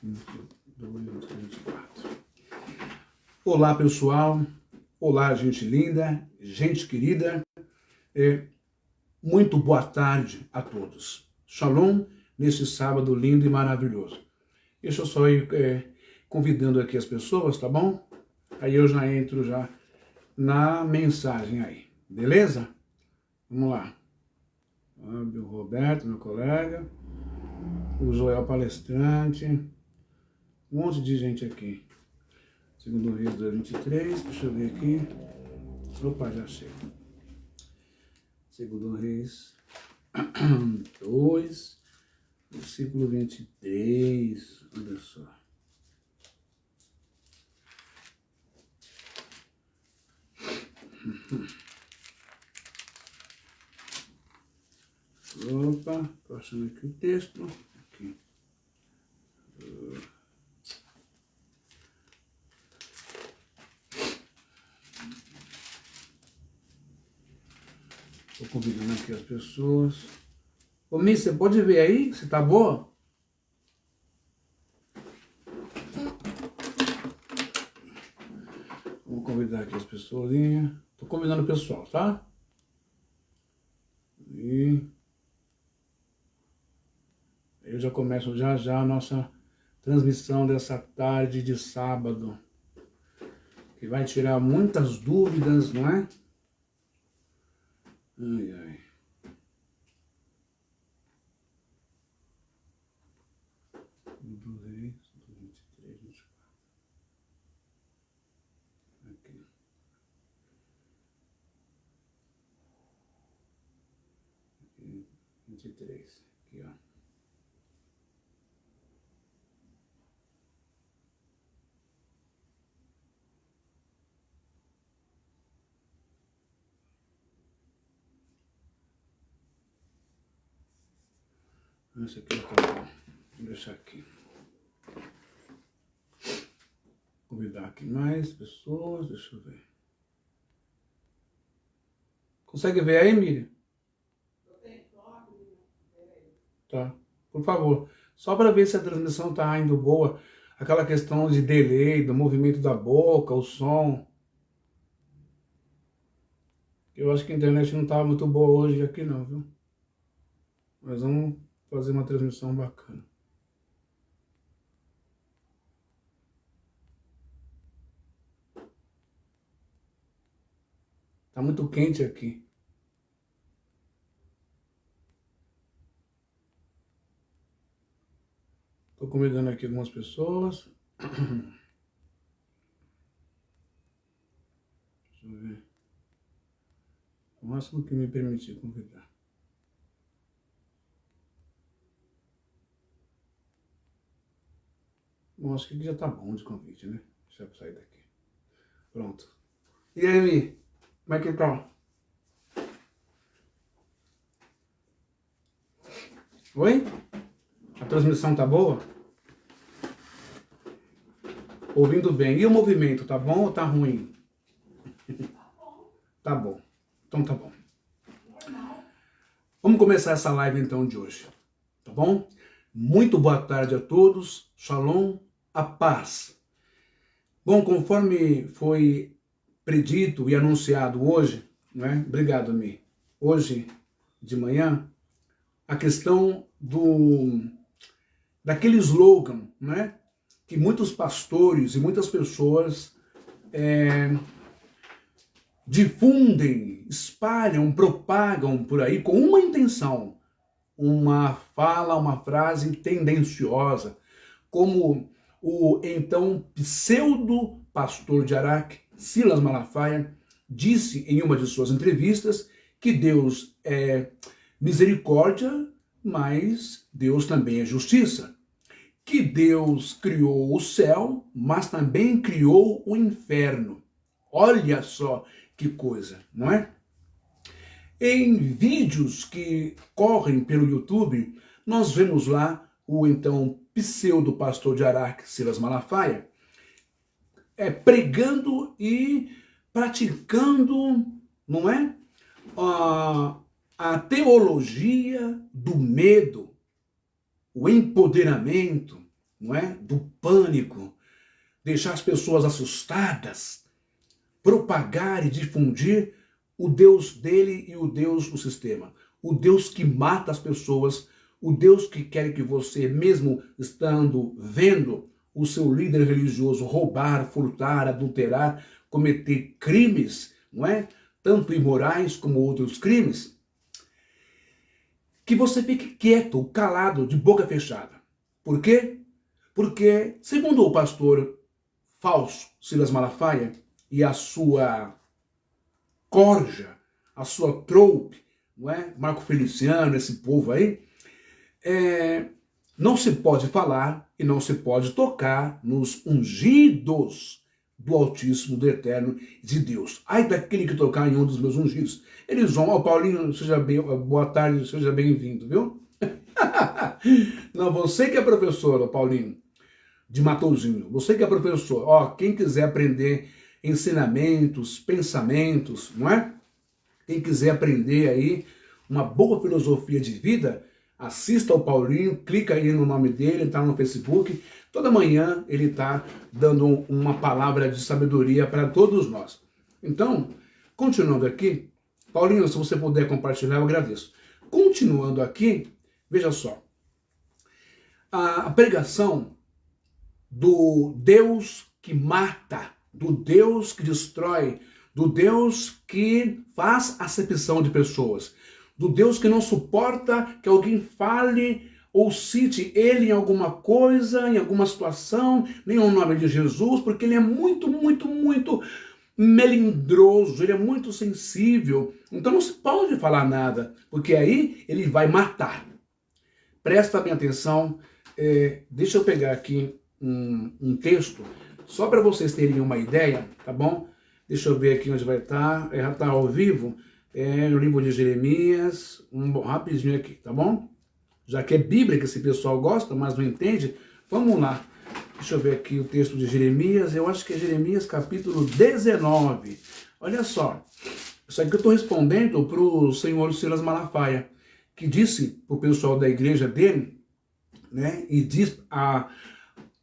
22, 24. Olá, pessoal. Olá, gente linda, gente querida. Muito boa tarde a todos. Shalom, neste sábado lindo e maravilhoso. Deixa eu só ir convidando aqui as pessoas, tá bom? Aí eu já entro já na mensagem aí, beleza? Vamos lá. O Roberto, meu colega. O Joel palestrante. Um monte de gente aqui. Segundo Reis 2:23, deixa eu ver aqui. Opa, já chega. Segundo Reis 2, versículo 23, olha só. Opa, tô achando aqui o texto. Aqui. Tô convidando aqui as pessoas. Ô, Miss, você pode ver aí se tá boa? Vou convidar aqui as pessoas. Tô convidando o pessoal, tá? E eu já começo já a nossa transmissão dessa tarde de sábado, que vai tirar muitas dúvidas, não é? Ai, ai. Do Reis, 23, 24. Aqui. Aqui, 23. Aqui, ó. Esse aqui tá bom. Vou deixar aqui. Convidar aqui mais pessoas. Deixa eu ver. Consegue ver aí, Miriam? Tá. Por favor. Só para ver se a transmissão tá indo boa. Aquela questão de delay, do movimento da boca, o som. Eu acho que a internet não tá muito boa hoje aqui não, viu? Mas vamos fazer uma transmissão bacana. Tá muito quente aqui. Tô convidando aqui algumas pessoas. Deixa eu ver. O máximo que me permitir convidar. Bom, acho que aqui já tá bom de convite, né? Deixa eu sair daqui. Pronto. E aí, Mi? Como é que tá? Oi? A transmissão tá boa? Ouvindo bem. E o movimento, tá bom ou tá ruim? Tá bom. Então tá bom. Vamos começar essa live então de hoje, tá bom? Muito boa tarde a todos. Shalom, a paz. Bom, conforme foi predito e anunciado hoje, né? Obrigado, Mi. Hoje de manhã, a questão daquele slogan, né? Que muitos pastores e muitas pessoas difundem, espalham, propagam por aí com uma intenção, uma fala, uma frase tendenciosa, como o então pseudo pastor de Araque, Silas Malafaia, disse em uma de suas entrevistas que Deus é misericórdia, mas Deus também é justiça. Que Deus criou o céu, mas também criou o inferno. Olha só que coisa, não é? Em vídeos que correm pelo YouTube, nós vemos lá o então pseudo-pastor de Araque, Silas Malafaia, pregando e praticando, não é? A teologia do medo, o empoderamento, não é? Do pânico, deixar as pessoas assustadas, propagar e difundir o Deus dele e o Deus do sistema. O Deus que mata as pessoas, o Deus que quer que você, mesmo estando vendo o seu líder religioso roubar, furtar, adulterar, cometer crimes, não é? Tanto imorais como outros crimes, que você fique quieto, calado, de boca fechada. Por quê? Porque, segundo o pastor falso Silas Malafaia e a sua corja, a sua troupe, não é? Marco Feliciano, esse povo aí, não se pode falar e não se pode tocar nos ungidos do Altíssimo, do Eterno, de Deus. Ai daquele que tocar em um dos meus ungidos. Eles vão, ó, Paulinho, seja bem, boa tarde, seja bem-vindo, viu? Não, você que é professor, Paulinho, de Matouzinho, você que é professor, ó, quem quiser aprender ensinamentos, pensamentos, não é? Quem quiser aprender aí uma boa filosofia de vida, assista ao Paulinho, clica aí no nome dele, está no Facebook. Toda manhã ele está dando uma palavra de sabedoria para todos nós. Então, continuando aqui, Paulinho, se você puder compartilhar, eu agradeço. Continuando aqui, veja só, a pregação do Deus que mata, do Deus que destrói, do Deus que faz acepção de pessoas, do Deus que não suporta que alguém fale ou cite ele em alguma coisa, em alguma situação, nem o nome de Jesus, porque ele é muito, muito, muito melindroso, ele é muito sensível. Então não se pode falar nada, porque aí ele vai matar. Presta bem atenção, deixa eu pegar aqui um texto, só para vocês terem uma ideia, tá bom? Deixa eu ver aqui onde vai estar, já está ao vivo, no livro de Jeremias, rapidinho aqui, tá bom? Já que é Bíblia que esse pessoal gosta, mas não entende, vamos lá. Deixa eu ver aqui o texto de Jeremias, eu acho que é Jeremias capítulo 19. Olha só, isso aqui eu estou respondendo para o senhor Silas Malafaia, que disse para o pessoal da igreja dele, né, e diz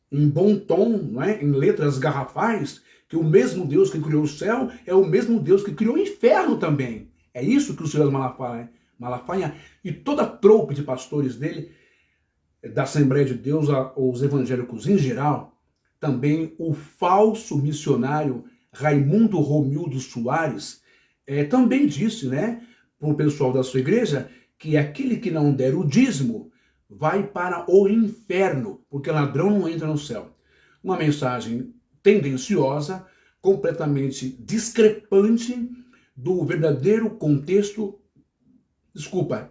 em bom tom, né, em letras garrafais, que o mesmo Deus que criou o céu é o mesmo Deus que criou o inferno também. É isso que o Silas Malafaia e toda a troupe de pastores dele, da Assembleia de Deus, os evangélicos em geral, também o falso missionário Raimundo Romildo Soares, também disse, né, para o pessoal da sua igreja, que aquele que não der o dízimo vai para o inferno, porque ladrão não entra no céu. Uma mensagem tendenciosa, completamente discrepante do verdadeiro contexto,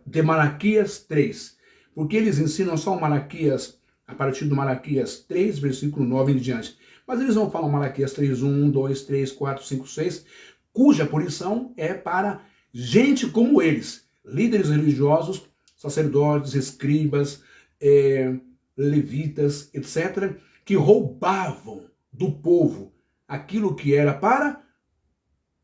de Malaquias 3. Porque eles ensinam só Malaquias, a partir do Malaquias 3, versículo 9 em diante. Mas eles não falam Malaquias 3, 1, 2, 3, 4, 5, 6, cuja punição é para gente como eles, líderes religiosos, sacerdotes, escribas, levitas, etc., que roubavam do povo aquilo que era para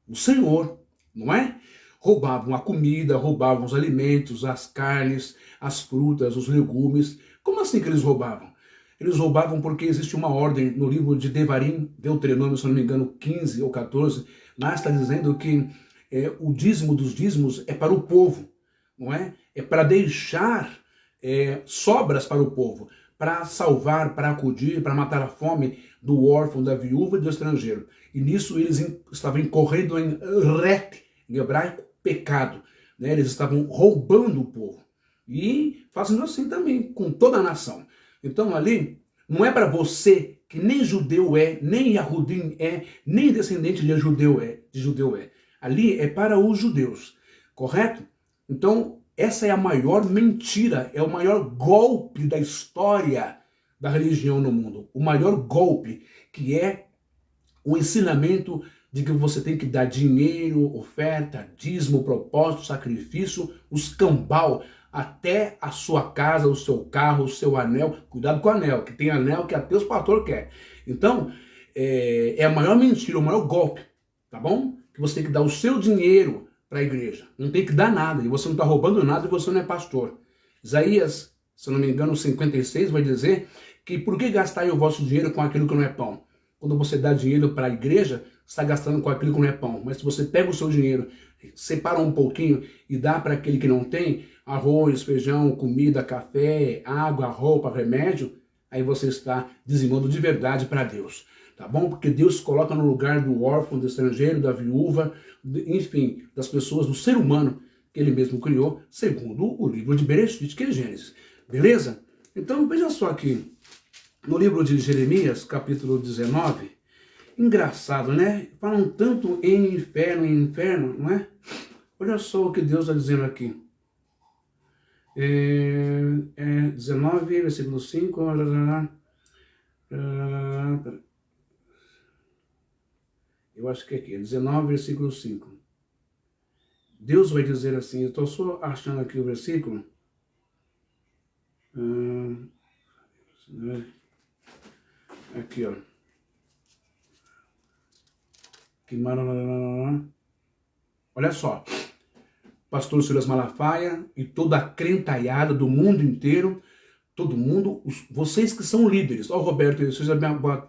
o Senhor, não é? Roubavam a comida, roubavam os alimentos, as carnes, as frutas, os legumes. Como assim que eles roubavam? Eles roubavam porque existe uma ordem no livro de Devarim, Deuteronômio, se não me engano, 15 ou 14, lá está dizendo que o dízimo dos dízimos é para o povo, não é? É para deixar sobras para o povo, para salvar, para acudir, para matar a fome do órfão, da viúva e do estrangeiro. E nisso eles estavam incorrendo em ret, em hebraico, pecado. Né? Eles estavam roubando o povo. E fazendo assim também com toda a nação. Então ali, não é para você que nem judeu nem Yahudim nem descendente de judeu é. Ali é para os judeus, correto? Então, essa é a maior mentira, é o maior golpe da história da religião no mundo. O maior golpe, que é o ensinamento de que você tem que dar dinheiro, oferta, dízimo, propósito, sacrifício, os cambal, até a sua casa, o seu carro, o seu anel. Cuidado com o anel, que tem anel que até os pastores querem. Então, é a maior mentira, o maior golpe, tá bom? Que você tem que dar o seu dinheiro para a igreja. Não tem que dar nada, e você não está roubando nada e você não é pastor. Isaías, se não me engano, 56 vai dizer que por que gastar o vosso dinheiro com aquilo que não é pão? Quando você dá dinheiro para a igreja, você está gastando com aquilo que não é pão. Mas se você pega o seu dinheiro, separa um pouquinho e dá para aquele que não tem, arroz, feijão, comida, café, água, roupa, remédio, aí você está dizimando de verdade para Deus. Tá bom? Porque Deus coloca no lugar do órfão, do estrangeiro, da viúva, enfim, das pessoas, do ser humano que ele mesmo criou, segundo o livro de Bereshit, que é Gênesis. Beleza? Então, veja só aqui, no livro de Jeremias, capítulo 19, engraçado, né? Falam tanto em inferno, não é? Olha só o que Deus está dizendo aqui. 19, versículo 5. Eu acho que é aqui, 19, versículo 5. Deus vai dizer assim, eu estou só achando aqui o versículo. Aqui, ó. Olha só. Pastor Silas Malafaia e toda a crentaiada do mundo inteiro, todo mundo, vocês que são líderes. Ó, Roberto, seja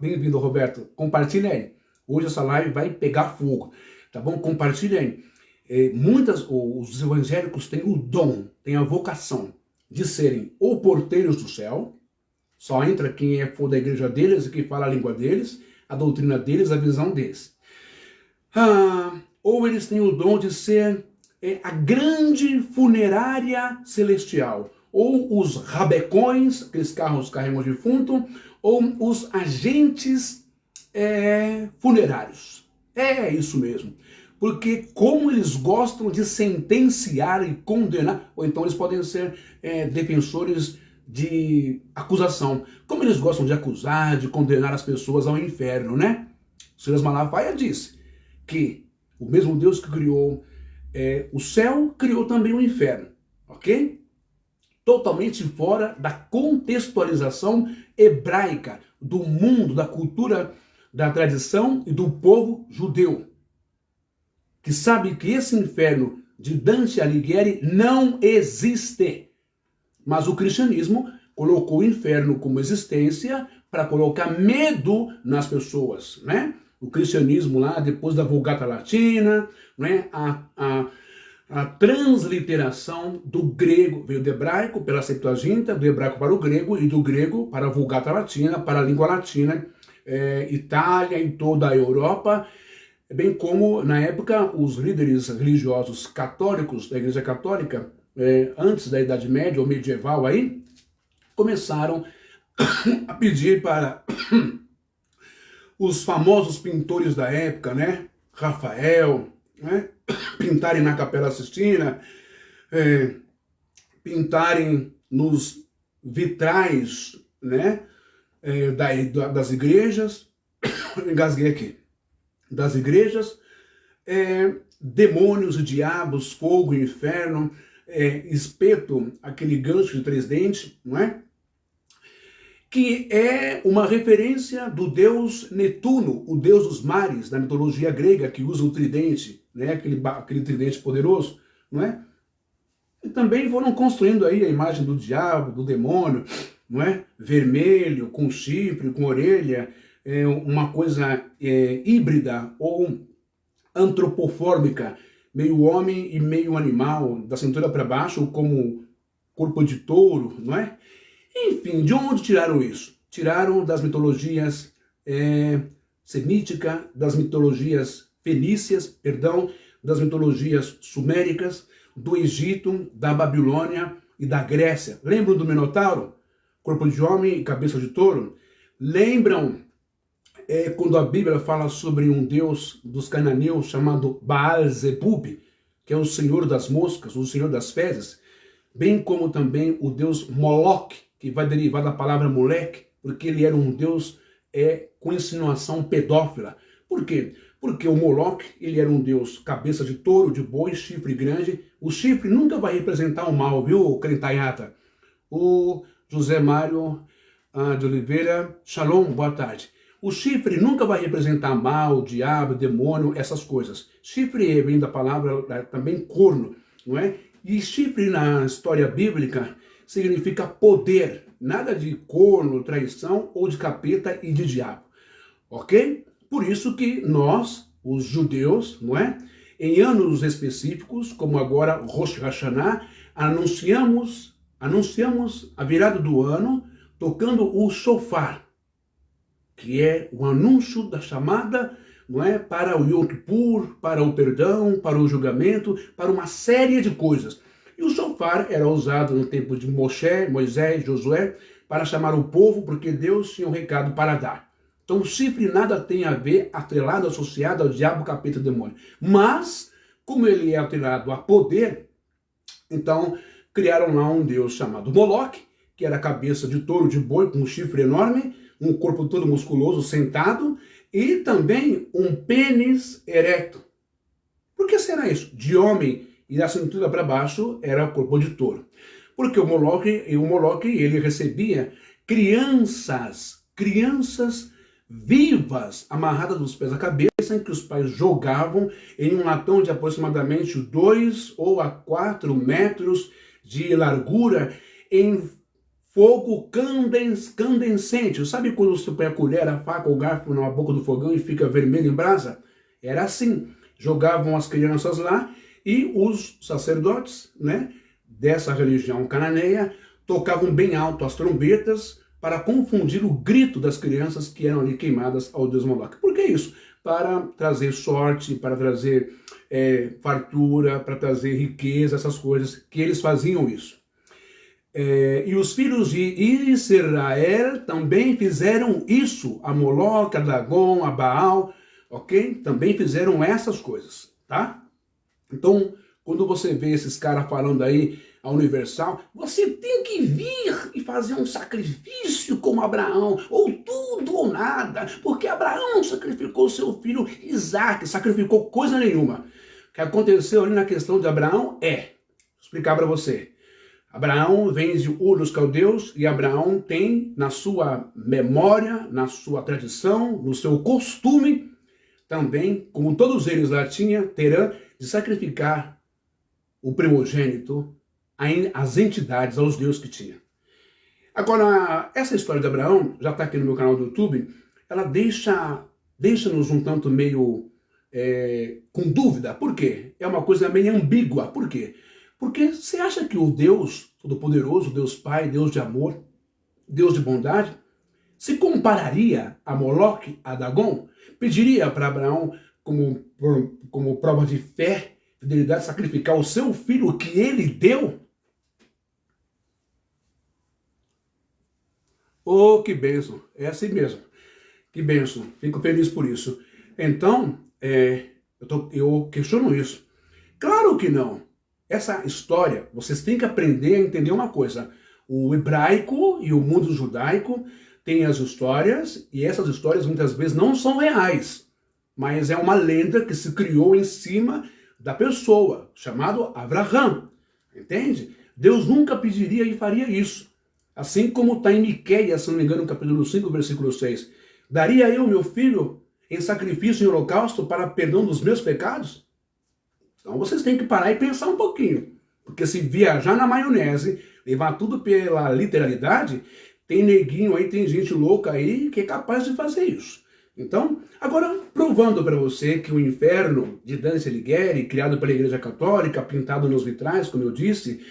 bem-vindo, Roberto. Compartilha aí. Hoje essa live vai pegar fogo, tá bom? Compartilha aí. Os evangélicos têm o dom, têm a vocação de serem ou porteiros do céu, só entra quem for da igreja deles e que fala a língua deles, a doutrina deles, a visão deles. Ou eles têm o dom de ser a grande funerária celestial, ou os rabecões, aqueles carros carregam defunto, ou os agentes funerários. É isso mesmo. Porque como eles gostam de sentenciar e condenar, ou então eles podem ser defensores de acusação. Como eles gostam de acusar, de condenar as pessoas ao inferno, né? Silas Malafaia disse que o mesmo Deus que criou o céu, criou também o inferno, ok? Totalmente fora da contextualização hebraica, do mundo, da cultura, da tradição e do povo judeu, que sabe que esse inferno de Dante Alighieri não existe. Mas o cristianismo colocou o inferno como existência para colocar medo nas pessoas, né? O cristianismo lá, depois da Vulgata Latina, né? A transliteração do grego, veio do hebraico pela Septuaginta, do hebraico para o grego e do grego para a Vulgata Latina, para a língua latina, Itália e toda a Europa, bem como, na época, os líderes religiosos católicos da Igreja Católica, antes da Idade Média ou medieval aí, começaram a pedir para os famosos pintores da época, né? Rafael, né? Pintarem na Capela Sistina, pintarem nos vitrais, né? Das igrejas, engasguei aqui, das igrejas, demônios e diabos, fogo e inferno, espeto, aquele gancho de 3 dentes, não é? Que é uma referência do deus Netuno, o deus dos mares, da mitologia grega, que usa o tridente, né? aquele tridente poderoso, não é? E também foram construindo aí a imagem do diabo, do demônio, não é? Vermelho, com chifre, com orelha, uma coisa híbrida ou antropofórmica, meio homem e meio animal, da cintura para baixo, como corpo de touro, não é? Enfim, de onde tiraram isso? Tiraram das mitologias semítica, das mitologias fenícias, perdão, das mitologias suméricas, do Egito, da Babilônia e da Grécia. Lembram do Minotauro? Corpo de homem e cabeça de touro? Lembram quando a Bíblia fala sobre um deus dos cananeus chamado Baal-zebub, que é o senhor das moscas, o senhor das fezes, bem como também o deus Moloque, que vai derivar da palavra moleque, porque ele era um deus com insinuação pedófila. Por quê? Porque o Moloque, ele era um deus cabeça de touro, de boi, chifre grande. O chifre nunca vai representar o mal, viu, crentaiata? O José Mário de Oliveira, shalom, boa tarde. O chifre nunca vai representar mal, diabo, demônio, essas coisas. Chifre vem da palavra também corno, não é? E chifre na história bíblica significa poder, nada de corno, traição ou de capeta e de diabo, ok? Por isso que nós, os judeus, não é? Em anos específicos, como agora Rosh Hashanah, anunciamos a virada do ano tocando o shofar, que é o anúncio da chamada, não é, para o Yom Kippur, para o perdão, para o julgamento, para uma série de coisas. E o shofar era usado no tempo de Moisés, Josué, para chamar o povo, porque Deus tinha um recado para dar. Então o chifre nada tem a ver, atrelado, associado ao diabo, capeta e demônio. Mas, como ele é atrelado a poder, então criaram lá um deus chamado Moloque, que era a cabeça de touro de boi com um chifre enorme, um corpo todo musculoso, sentado, e também um pênis ereto. Por que será isso? De homem e da cintura para baixo era o corpo de touro. Porque o Moloque ele recebia crianças vivas, amarradas dos pés à cabeça, em que os pais jogavam em um latão de aproximadamente 2 ou a 4 metros de largura, em fogo candescente. Sabe quando você põe a colher, a faca ou o garfo na boca do fogão e fica vermelho em brasa? Era assim. Jogavam as crianças lá e os sacerdotes, né, dessa religião cananeia tocavam bem alto as trombetas para confundir o grito das crianças que eram ali queimadas ao deus Moloque. Por que isso? Para trazer sorte, para trazer fartura, para trazer riqueza, essas coisas, que eles faziam isso. E os filhos de Israel também fizeram isso, a Moloque, a Dagon, a Baal, ok? Também fizeram essas coisas, tá? Então, quando você vê esses caras falando aí, a Universal, você tem que vir e fazer um sacrifício como Abraão, ou tudo ou nada, porque Abraão sacrificou seu filho Isaac, sacrificou coisa nenhuma. O que aconteceu ali na questão de Abraão vou explicar para você. Abraão vem de Ur dos Caldeus e Abraão tem na sua memória, na sua tradição, no seu costume, também, como todos eles lá terão de sacrificar o primogênito às entidades, aos deuses que tinha. Agora, essa história de Abraão, já está aqui no meu canal do YouTube, ela deixa-nos um tanto meio com dúvida. Por quê? É uma coisa meio ambígua. Por quê? Porque você acha que o Deus Todo-Poderoso, Deus Pai, Deus de amor, Deus de bondade, se compararia a Moloque, a Dagon? Pediria para Abraão, como prova de fé, fidelidade, sacrificar o seu filho que ele deu? Oh, que bênção! É assim mesmo. Que bênção. Fico feliz por isso. Então, eu questiono isso. Claro que não. Essa história, vocês têm que aprender a entender uma coisa. O hebraico e o mundo judaico têm as histórias, e essas histórias muitas vezes não são reais, mas é uma lenda que se criou em cima da pessoa, chamado Abraham. Entende? Deus nunca pediria e faria isso. Assim como está em Miqueias, se não me engano, no capítulo 5, versículo 6. Daria eu meu filho em sacrifício e holocausto para perdão dos meus pecados? Então vocês têm que parar e pensar um pouquinho. Porque se viajar na maionese, levar tudo pela literalidade, tem neguinho aí, tem gente louca aí que é capaz de fazer isso. Então, agora provando para você que o inferno de Dante Alighieri, criado pela Igreja Católica, pintado nos vitrais, como eu disse,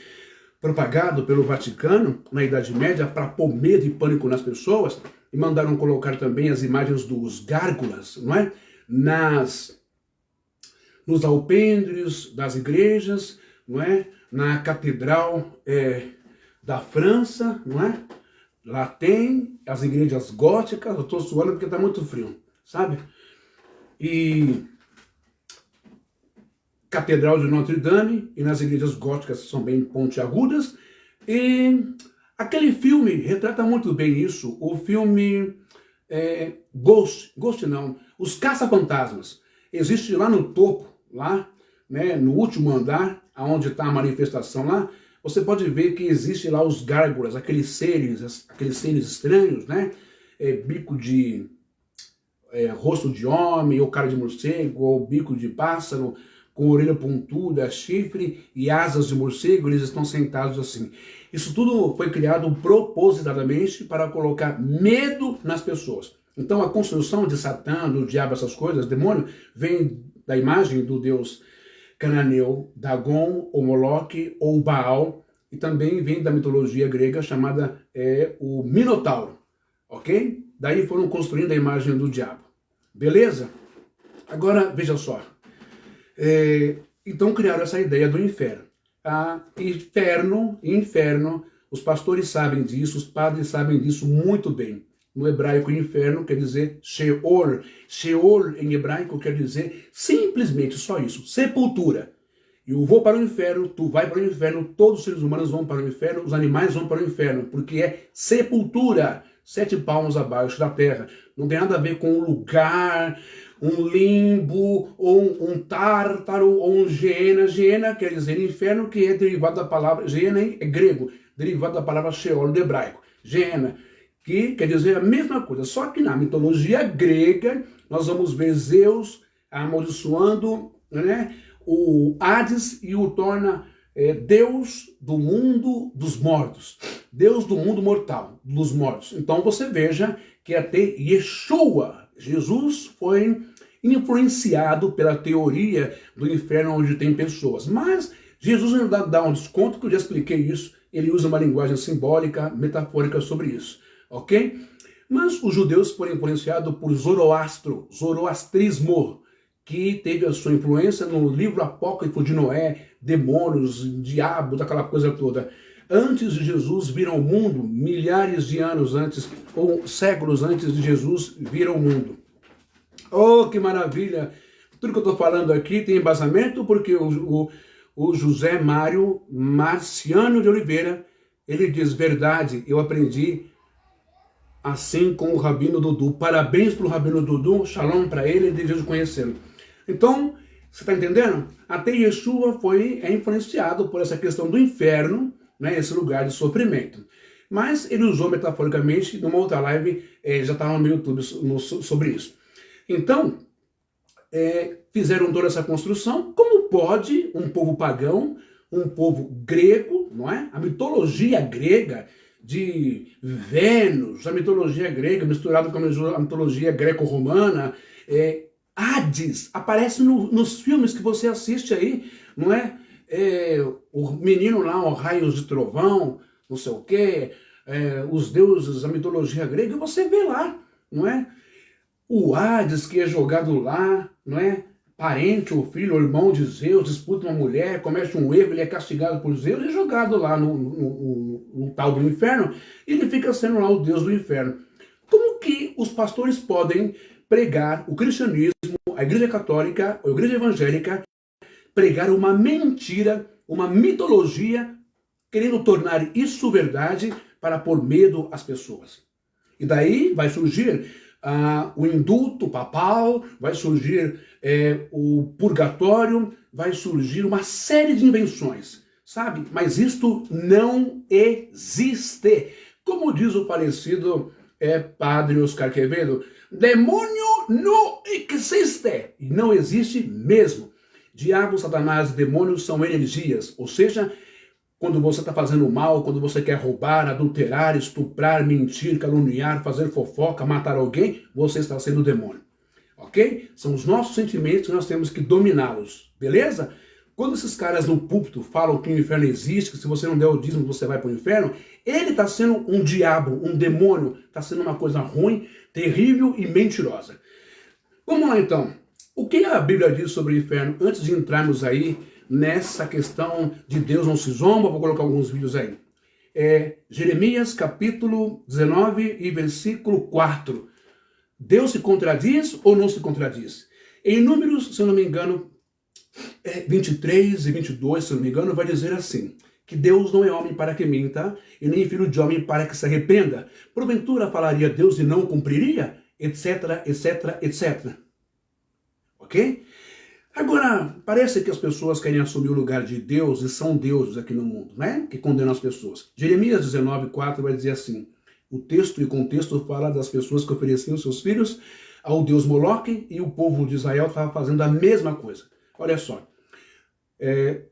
propagado pelo Vaticano na Idade Média para pôr medo e pânico nas pessoas, e mandaram colocar também as imagens dos gárgulas, não é? Nos alpendres das igrejas, não é? Na catedral da França, não é? Lá tem as igrejas góticas. Eu estou suando porque está muito frio, sabe? E Catedral de Notre Dame, e nas igrejas góticas são bem pontiagudas. E aquele filme retrata muito bem isso. O filme Ghost não, Os Caça-Fantasmas. Existe lá no topo, lá, né, no último andar, onde está a manifestação lá, você pode ver que existe lá os gárgulas, aqueles seres estranhos, né? Bico de rosto de homem, ou cara de morcego, ou bico de pássaro, com orelha pontuda, chifre e asas de morcego, eles estão sentados assim. Isso tudo foi criado propositadamente para colocar medo nas pessoas. Então a construção de Satã, do diabo, essas coisas, demônio, vem da imagem do deus cananeu, Dagon, ou Moloque, ou Baal, e também vem da mitologia grega chamada o Minotauro, ok? Daí foram construindo a imagem do diabo. Beleza? Agora, veja só. Então criaram essa ideia do inferno. Inferno, os pastores sabem disso, os padres sabem disso muito bem. No hebraico, inferno quer dizer Sheol. Sheol em hebraico quer dizer simplesmente só isso, sepultura. Eu vou para o inferno, tu vai para o inferno, todos os seres humanos vão para o inferno, os animais vão para o inferno, porque é sepultura, 7 palmos abaixo da terra. Não tem nada a ver com um lugar, um limbo, ou um tártaro, ou um Geena. Geena quer dizer inferno, que é derivado da palavra, Geena é grego, derivado da palavra Sheol do hebraico. Geena, que quer dizer a mesma coisa, só que na mitologia grega nós vamos ver Zeus amaldiçoando, né, o Hades e o torna Deus do mundo dos mortos, Deus do mundo mortal, dos mortos. Então você veja que até Yeshua, Jesus, foi influenciado pela teoria do inferno onde tem pessoas. Mas Jesus ainda dá um desconto, que eu já expliquei isso, ele usa uma linguagem simbólica, metafórica sobre isso. Ok? Mas os judeus foram influenciados por zoroastrismo, que teve a sua influência no livro apócrifo de Noé, demônios, diabo, daquela coisa toda. Antes de Jesus vir ao mundo, milhares de anos antes, ou séculos antes de Jesus vir ao mundo. Oh, que maravilha! Tudo que eu estou falando aqui tem embasamento, porque o José Mário Marciano de Oliveira, ele diz, verdade, eu aprendi assim com o Rabino Dudu. Parabéns para o Rabino Dudu, shalom para ele, desejo conhecê-lo. Então, você está entendendo? Até Yeshua foi influenciado por essa questão do inferno, né, esse lugar de sofrimento. Mas ele usou metaforicamente, numa outra live, já estava no YouTube sobre isso. Então, fizeram toda essa construção. Como pode um povo pagão, um povo grego, não é? A mitologia grega de Vênus, a mitologia grega misturada com a mitologia greco-romana, Hades, aparece nos filmes que você assiste aí, não é? O menino lá, o raios de trovão, não sei o quê, os deuses, a mitologia grega, você vê lá, não é? O Hades que é jogado lá, não é? Parente ou filho ou irmão de Zeus, disputa uma mulher, comete um erro, ele é castigado por Zeus e é jogado lá no tal do inferno, e ele fica sendo lá o deus do inferno. Como que os pastores podem pregar o cristianismo, a igreja católica, a igreja evangélica, pregar uma mentira, uma mitologia, querendo tornar isso verdade para pôr medo às pessoas? E daí vai surgir o indulto papal, vai surgir o purgatório, vai surgir uma série de invenções, sabe? Mas isto não existe. Como diz o falecido padre Oscar Quevedo, demônio não existe. E não existe mesmo. Diabo, Satanás, demônios são energias, ou seja, quando você está fazendo mal, quando você quer roubar, adulterar, estuprar, mentir, caluniar, fazer fofoca, matar alguém, você está sendo demônio. Ok? São os nossos sentimentos que nós temos que dominá-los. Beleza? Quando esses caras no púlpito falam que o inferno existe, que se você não der o dízimo você vai para o inferno, ele está sendo um diabo, um demônio, está sendo uma coisa ruim, terrível e mentirosa. Vamos lá então. O que a Bíblia diz sobre o inferno antes de entrarmos aí nessa questão de Deus não se zomba? Vou colocar alguns vídeos aí. Jeremias capítulo 19 e versículo 4. Deus se contradiz ou não se contradiz? Em Números, se eu não me engano, 23 e 22, se eu não me engano, vai dizer assim, que Deus não é homem para que minta, e nem filho de homem para que se arrependa. Porventura falaria Deus e não cumpriria? Etc, etc, etc. Ok? Agora, parece que as pessoas querem assumir o lugar de Deus e são deuses aqui no mundo, né? Que condenam as pessoas. Jeremias 19, 4 vai dizer assim, o texto e contexto fala das pessoas que ofereciam seus filhos ao deus Moloque, e o povo de Israel estava fazendo a mesma coisa. Olha só,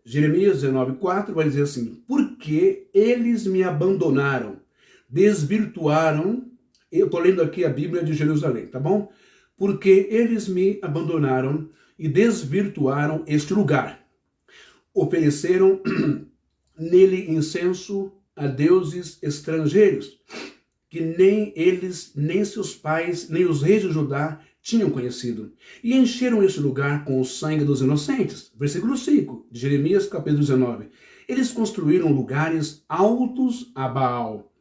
Jeremias 19:4 vai dizer assim: porque eles me abandonaram, desvirtuaram. Eu estou lendo aqui a Bíblia de Jerusalém, tá bom? Porque eles me abandonaram e desvirtuaram este lugar. Ofereceram nele incenso a deuses estrangeiros, que nem eles, nem seus pais, nem os reis de Judá tinham conhecido. E encheram este lugar com o sangue dos inocentes. Versículo 5 de Jeremias, capítulo 19. Eles construíram lugares altos a Baal.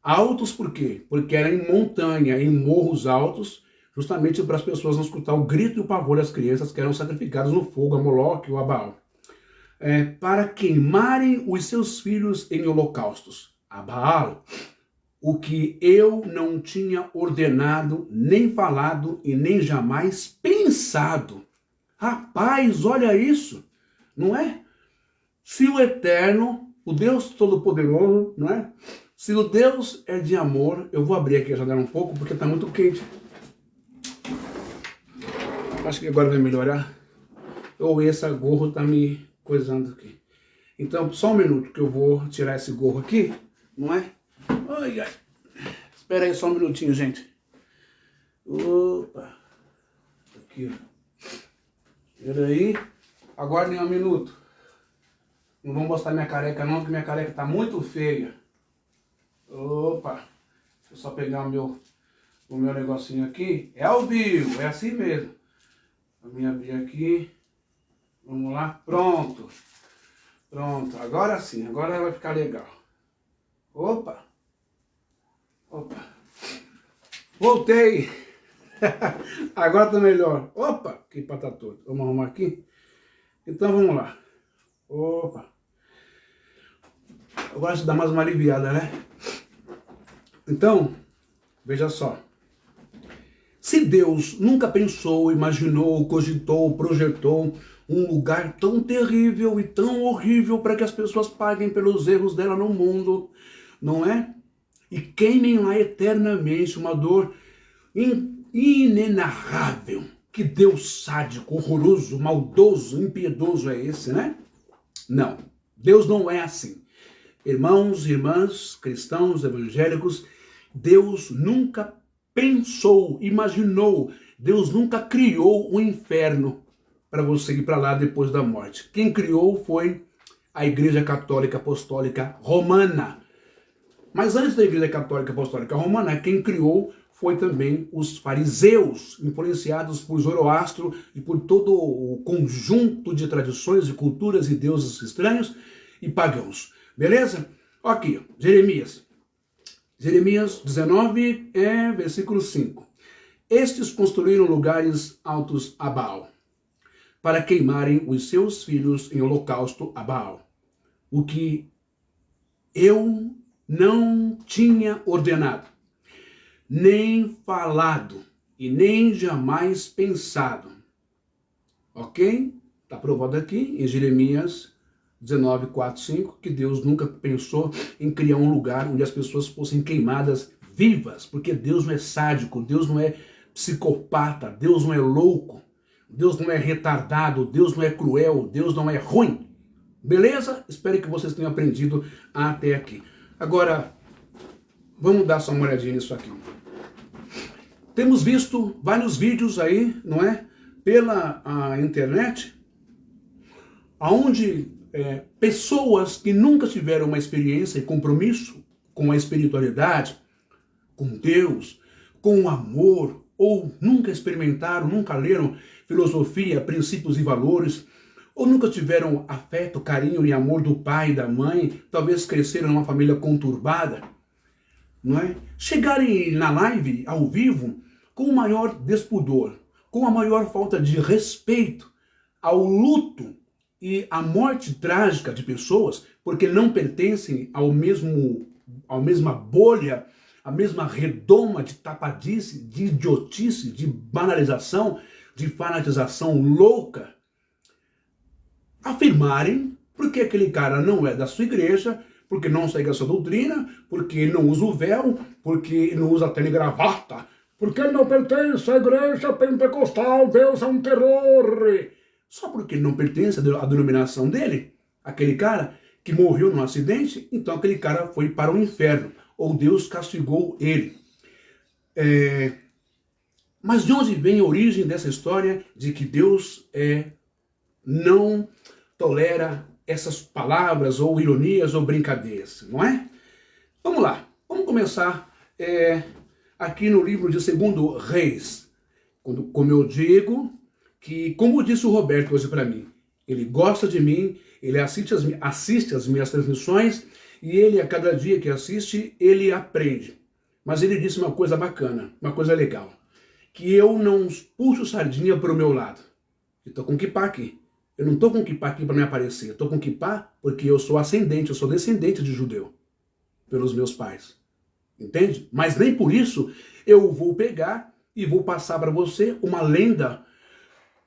Altos por quê? Porque era em montanha, em morros altos, justamente para as pessoas não escutar o grito e o pavor das crianças que eram sacrificadas no fogo a Moloque ou a Baal. Para queimarem os seus filhos em holocaustos a Baal, o que eu não tinha ordenado, nem falado e nem jamais pensado. Rapaz, olha isso, não é? Se o Eterno, o Deus Todo-Poderoso, não é? Se o Deus é de amor, eu vou abrir aqui a janela um pouco porque está muito quente. Acho que agora vai melhorar. Ou esse gorro está me coisando aqui. Então, só um minuto que eu vou tirar esse gorro aqui, não é? Ai, ai. Espera aí só um minutinho, gente. Opa. Aqui, ó. Espera aí. Aguardem um minuto. Não vou mostrar minha careca não, porque minha careca tá muito feia. Opa. Deixa eu só pegar o meu negocinho aqui. É ao vivo, é assim mesmo. Vou me abrir aqui. Vamos lá. Pronto. Pronto. Agora sim, agora vai ficar legal. Opa. Opa. Voltei. Agora tá melhor. Opa, que patatoto. Vamos arrumar aqui. Então vamos lá. Opa. Agora isso dá mais uma aliviada, né? Então, veja só. Se Deus nunca pensou, imaginou, cogitou, projetou um lugar tão terrível e tão horrível para que as pessoas paguem pelos erros dela no mundo, não é? E queimem lá eternamente uma dor inenarrável. Que Deus sádico, horroroso, maldoso, impiedoso é esse, né? Não, Deus não é assim. Irmãos e irmãs, cristãos, evangélicos, Deus nunca pensou, imaginou, Deus nunca criou o inferno para você ir para lá depois da morte. Quem criou foi a Igreja Católica Apostólica Romana. Mas antes da Igreja Católica Apostólica Romana, quem criou foi também os fariseus, influenciados por Zoroastro e por todo o conjunto de tradições, de culturas e deuses estranhos e pagãos. Beleza? Aqui, Jeremias. Jeremias 19, versículo 5. Estes construíram lugares altos a Baal, para queimarem os seus filhos em holocausto a Baal, o que eu não tinha ordenado, nem falado e nem jamais pensado. Ok? Está provado aqui em Jeremias 19, 4, 5, que Deus nunca pensou em criar um lugar onde as pessoas fossem queimadas vivas, porque Deus não é sádico, Deus não é psicopata, Deus não é louco, Deus não é retardado, Deus não é cruel, Deus não é ruim. Beleza? Espero que vocês tenham aprendido até aqui. Agora, vamos dar só uma olhadinha nisso aqui. Temos visto vários vídeos aí, não é? Pela internet, onde pessoas que nunca tiveram uma experiência e compromisso com a espiritualidade, com Deus, com o amor, ou nunca experimentaram, nunca leram filosofia, princípios e valores, ou nunca tiveram afeto, carinho e amor do pai e da mãe, talvez cresceram numa família conturbada, não é? Chegarem na live, ao vivo, com o maior despudor, com a maior falta de respeito ao luto e à morte trágica de pessoas, porque não pertencem à mesma bolha, à mesma redoma de tapadice, de idiotice, de banalização, de fanatização louca, afirmarem porque aquele cara não é da sua igreja, porque não segue a sua doutrina, porque ele não usa o véu, porque ele não usa tênis e gravata, porque ele não pertence à igreja pentecostal, Deus é um terror. Só porque ele não pertence à denominação dele, aquele cara que morreu num acidente, então aquele cara foi para o inferno, ou Deus castigou ele. Mas de onde vem a origem dessa história de que Deus não tolera essas palavras, ou ironias, ou brincadeiras, não é? Vamos lá, vamos começar aqui no livro de 2 Reis, como eu digo, que, como disse o Roberto hoje para mim, ele gosta de mim, ele assiste as minhas transmissões, e ele, a cada dia que assiste, ele aprende. Mas ele disse uma coisa bacana, uma coisa legal, que eu não puxo sardinha para o meu lado. Eu estou com kippah aqui. Eu não estou com kippah aqui para me aparecer, eu estou com kippah porque eu sou ascendente, eu sou descendente de judeu, pelos meus pais. Entende? Mas nem por isso eu vou pegar e vou passar para você uma lenda,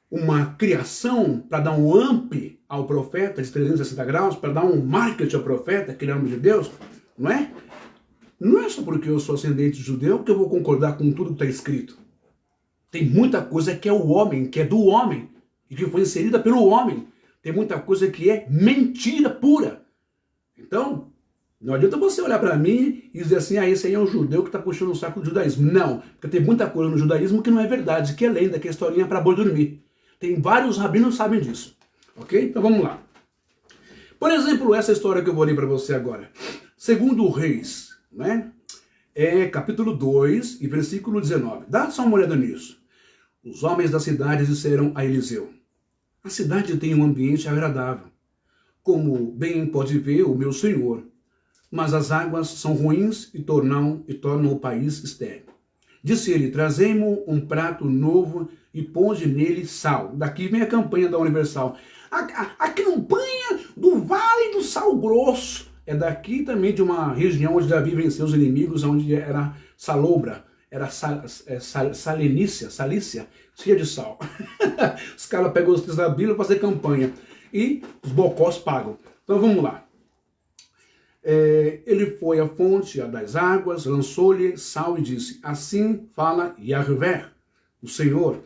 uma criação para dar um amp ao profeta de 360 graus, para dar um marketing ao profeta, que ele é homem de Deus, não é? Não é só porque eu sou ascendente judeu que eu vou concordar com tudo que está escrito. Tem muita coisa que é o homem, que é do homem, e que foi inserida pelo homem. Tem muita coisa que é mentira pura. Então, não adianta você olhar para mim e dizer assim, esse aí é um judeu que está puxando o saco do judaísmo. Não, porque tem muita coisa no judaísmo que não é verdade, que é lenda, que é historinha para boi dormir. Tem vários rabinos que sabem disso. Ok? Então vamos lá. Por exemplo, essa história que eu vou ler para você agora. 2 Reis, né? Capítulo 2 e versículo 19. Dá só uma olhada nisso. Os homens da cidade disseram a Eliseu: a cidade tem um ambiente agradável, como bem pode ver o meu senhor, mas as águas são ruins e tornam o país estéril. Disse ele: trazei-mo um prato novo e ponde nele sal. Daqui vem a campanha da Universal. A campanha do Vale do Sal Grosso. É daqui também de uma região onde Davi venceu os inimigos, onde era salobra, era salícia, cheia de sal. Os caras pegam os textos da Bíblia para fazer campanha. E os bocós pagam. Então vamos lá. Ele foi à fonte das águas, lançou-lhe sal e disse: assim fala Yahvé, o Senhor,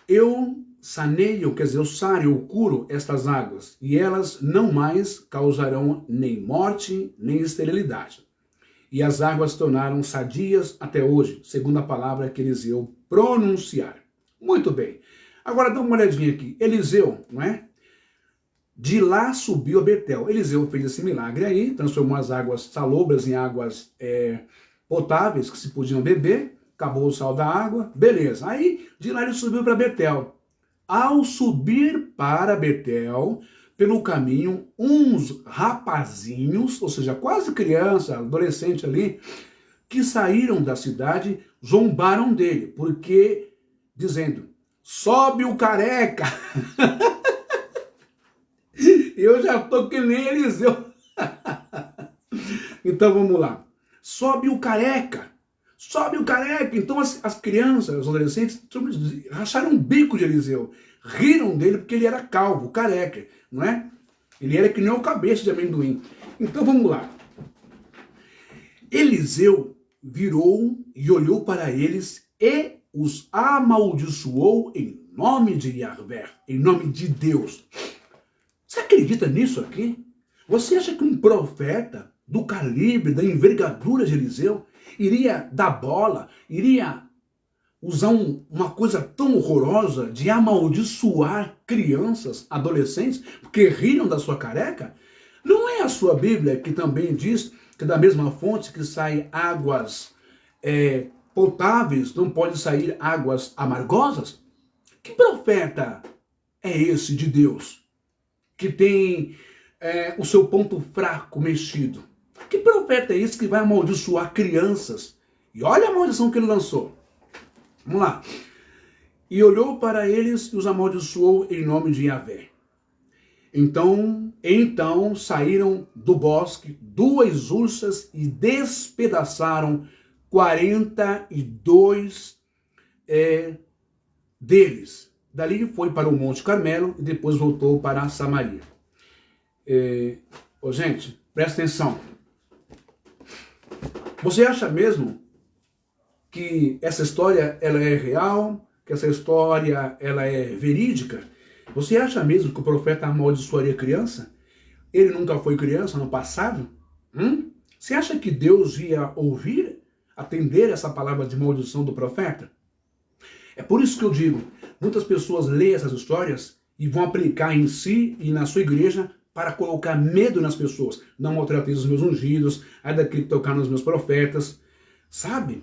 eu saneio, quer dizer, eu saro, eu curo estas águas, e elas não mais causarão nem morte, nem esterilidade. E as águas se tornaram sadias até hoje, segundo a palavra que Eliseu pronunciar. Muito bem. Agora dá uma olhadinha aqui. Eliseu, não é? De lá subiu a Betel. Eliseu fez esse milagre aí, transformou as águas salobras em águas potáveis que se podiam beber, acabou o sal da água, beleza. Aí de lá ele subiu para Betel. Ao subir para Betel, pelo caminho, uns rapazinhos, ou seja, quase criança, adolescente ali, que saíram da cidade, zombaram dele, porque, dizendo, sobe o careca. Eu já estou que nem Eliseu. Então vamos lá. Sobe o careca. Sobe o careca. Então as crianças, os adolescentes, racharam um bico de Eliseu. Riram dele porque ele era calvo, careca, não é? Ele era que nem o cabeça de amendoim. Então vamos lá. Eliseu virou e olhou para eles e os amaldiçoou em nome de Yahvé, em nome de Deus. Você acredita nisso aqui? Você acha que um profeta do calibre, da envergadura de Eliseu, iria dar bola, iria usar uma coisa tão horrorosa de amaldiçoar crianças, adolescentes, porque riram da sua careca? Não é a sua Bíblia que também diz que da mesma fonte que saem águas potáveis, não pode sair águas amargosas? Que profeta é esse de Deus que tem o seu ponto fraco mexido? Que profeta é esse que vai amaldiçoar crianças? E olha a maldição que ele lançou. Vamos lá. E olhou para eles e os amaldiçoou em nome de Yahvé. Então saíram do bosque 2 ursas e despedaçaram 42 deles. Dali foi para o Monte Carmelo e depois voltou para Samaria. Gente, presta atenção. Você acha mesmo que essa história ela é real? Que essa história ela é verídica? Você acha mesmo que o profeta amaldiçoaria criança? Ele nunca foi criança no passado? Você acha que Deus ia ouvir, atender essa palavra de maldição do profeta? É por isso que eu digo, muitas pessoas leem essas histórias e vão aplicar em si e na sua igreja para colocar medo nas pessoas. Não maltrateis os meus ungidos, ai daquele que tocar nos meus profetas, sabe?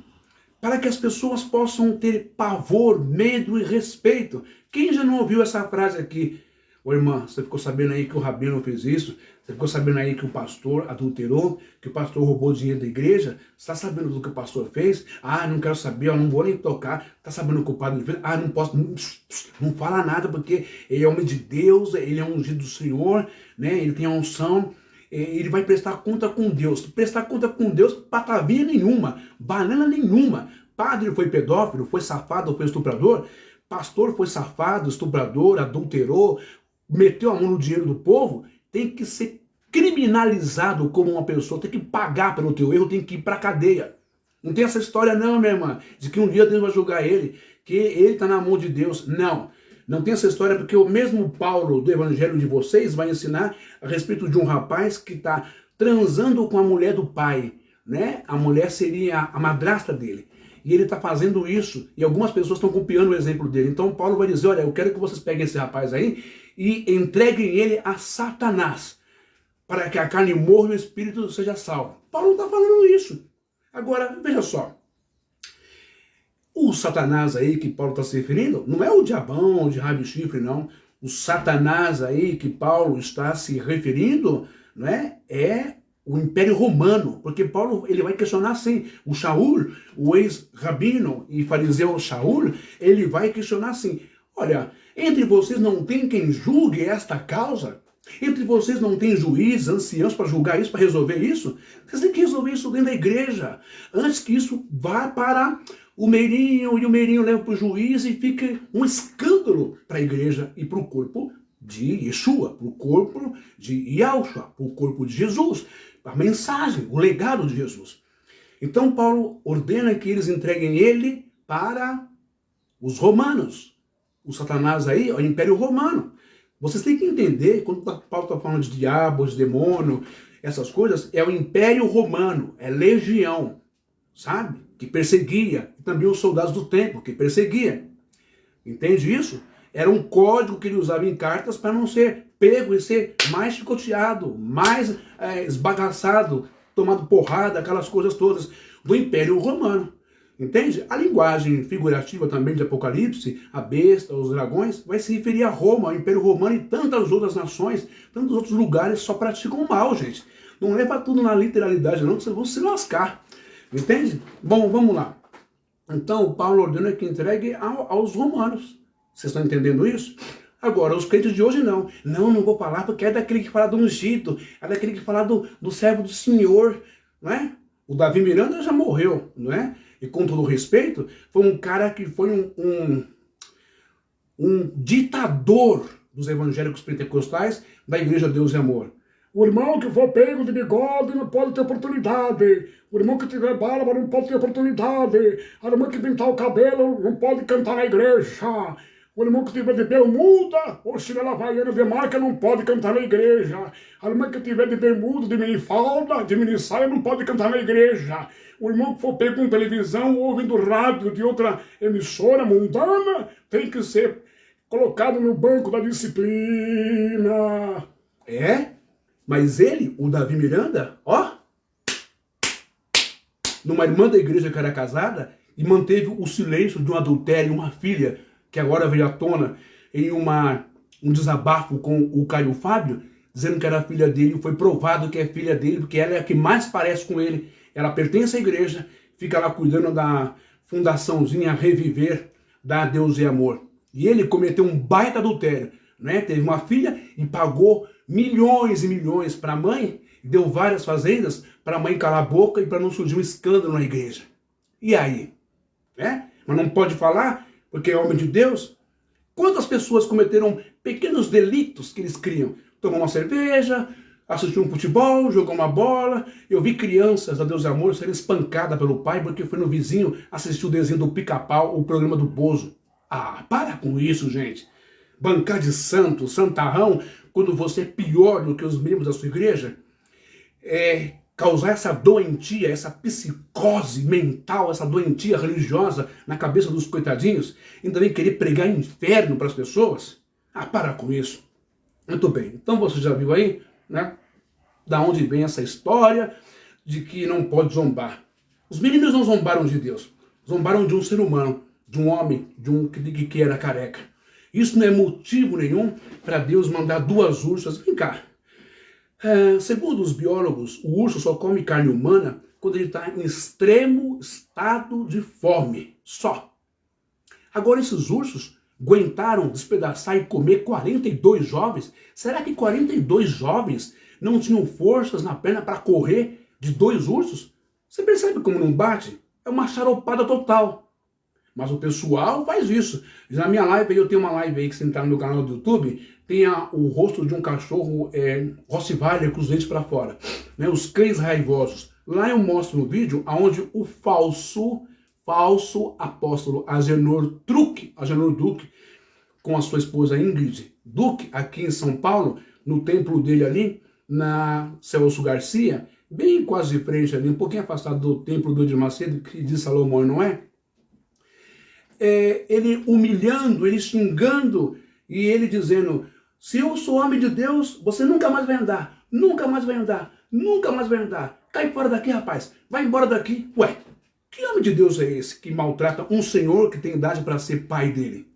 Para que as pessoas possam ter pavor, medo e respeito. Quem já não ouviu essa frase aqui? Ô irmã, você ficou sabendo aí que o rabino fez isso? Você ficou sabendo aí que o pastor adulterou? Que o pastor roubou dinheiro da igreja? Você está sabendo do que o pastor fez? Ah, não quero saber, eu não vou nem tocar. Está sabendo o que o padre fez? Ah, não posso, não fala nada, porque ele é homem de Deus, ele é ungido do Senhor, né? Ele tem a unção. Ele vai prestar conta com Deus. Prestar conta com Deus, patavinha nenhuma, banana nenhuma. Padre foi pedófilo, foi safado, foi estuprador. Pastor foi safado, estuprador, adulterou, meteu a mão no dinheiro do povo. Tem que ser criminalizado como uma pessoa, tem que pagar pelo teu erro, tem que ir para a cadeia. Não tem essa história não, minha irmã, de que um dia Deus vai julgar ele, que ele está na mão de Deus. Não. Não tem essa história porque o mesmo Paulo do evangelho de vocês vai ensinar a respeito de um rapaz que está transando com a mulher do pai, né? A mulher seria a madrasta dele. E ele está fazendo isso, e algumas pessoas estão copiando o exemplo dele. Então Paulo vai dizer, olha, eu quero que vocês peguem esse rapaz aí e entreguem ele a Satanás, para que a carne morra e o espírito seja salvo. Paulo está falando isso. Agora, veja só. O Satanás aí que Paulo está se referindo, não é o diabão de rabo e chifre, não. O Satanás aí que Paulo está se referindo, não é? É o Império Romano, porque Paulo ele vai questionar assim, o Shaul, o ex-rabino e fariseu Shaul, ele vai questionar assim, olha, entre vocês não tem quem julgue esta causa? Entre vocês não tem juízes, anciãos para julgar isso, para resolver isso? Vocês têm que resolver isso dentro da igreja, antes que isso vá para o meirinho, e o meirinho leva para o juiz e fica um escândalo para a igreja e para o corpo de Yeshua, para o corpo de Yahushua, para o corpo de Jesus, a mensagem, o legado de Jesus. Então Paulo ordena que eles entreguem ele para os romanos. O Satanás aí é o Império Romano. Vocês têm que entender, quando Paulo está falando de diabos, demônio, essas coisas, é o Império Romano, é legião, sabe? Que perseguia, e também os soldados do templo, que perseguia. Entende isso? Era um código que ele usava em cartas para não ser pego e ser mais chicoteado, mais esbagaçado, tomado porrada, aquelas coisas todas do Império Romano. Entende? A linguagem figurativa também de Apocalipse, a besta, os dragões, vai se referir a Roma, ao Império Romano e tantas outras nações, tantos outros lugares só praticam o mal, gente. Não leva tudo na literalidade não, que vocês vão se lascar. Entende? Bom, vamos lá. Então, Paulo ordena que entregue aos romanos. Vocês estão entendendo isso? Agora, os crentes de hoje não. Não vou falar porque é daquele que fala do ungido, é daquele que fala do servo do Senhor, não é? O Davi Miranda já morreu, não é? E com todo respeito, foi um cara que foi um ditador dos evangélicos pentecostais da Igreja Deus e Amor. O irmão que for pego de bigode não pode ter oportunidade. O irmão que tiver barba não pode ter oportunidade. A irmã que pintar o cabelo não pode cantar na igreja. O irmão que tiver de bermuda ou chinela havaiana de marca não pode cantar na igreja. A irmã que tiver de bermuda, de minifalda, de minissaia não pode cantar na igreja. O irmão que for pego com televisão ou ouvindo rádio de outra emissora mundana tem que ser colocado no banco da disciplina. É? Mas ele, o Davi Miranda, ó, numa irmã da igreja que era casada e manteve o silêncio de um adultério, uma filha, que agora veio à tona em um desabafo com o Caio Fábio, dizendo que era filha dele, foi provado que é filha dele, porque ela é a que mais parece com ele, ela pertence à igreja, fica lá cuidando da fundaçãozinha Reviver, da Deus e Amor. E ele cometeu um baita adultério, né? Teve uma filha e pagou milhões e milhões para a mãe, deu várias fazendas para a mãe calar a boca e para não surgir um escândalo na igreja. E aí? Né? Mas não pode falar porque é homem de Deus? Quantas pessoas cometeram pequenos delitos que eles criam? Tomar uma cerveja, assistir um futebol, jogar uma bola. Eu vi crianças, a Deus e Amor, serem espancadas pelo pai porque foi no vizinho assistir o desenho do Pica-Pau, o programa do Bozo. Ah, para com isso, gente. bancar de santo, santarrão, quando você é pior do que os membros da sua igreja? Causar essa doentia, essa psicose mental, essa doentia religiosa na cabeça dos coitadinhos, e também querer pregar inferno para as pessoas? Ah, para com isso. Muito bem, então você já viu aí, né, da onde vem essa história de que não pode zombar. Os meninos não zombaram de Deus, zombaram de um ser humano, de um homem, de um que era careca. Isso não é motivo nenhum para Deus mandar duas ursas. Vem cá. Segundo os biólogos, o urso só come carne humana quando ele está em extremo estado de fome. Só. Agora esses ursos aguentaram despedaçar e comer 42 jovens? Será que 42 jovens não tinham forças na perna para correr de 2 ursos? Você percebe como não bate? É uma charopada total. Mas o pessoal faz isso. Na minha live, eu tenho uma live aí que você entrar no meu canal do YouTube, tem o rosto de um cachorro Rottweiler com os dentes para fora, né? Os cães raivosos. Lá eu mostro no vídeo onde o falso apóstolo Agenor Duque, com a sua esposa Ingrid Duque, aqui em São Paulo, no templo dele ali, na Celso Garcia, bem quase de frente ali, um pouquinho afastado do templo do Edir Macedo, que de Salomão, não é? Ele humilhando, ele xingando, e ele dizendo: se eu sou homem de Deus, você nunca mais vai andar, nunca mais vai andar, nunca mais vai andar. Cai fora daqui, rapaz, vai embora daqui. Ué, que homem de Deus é esse que maltrata um senhor que tem idade para ser pai dele?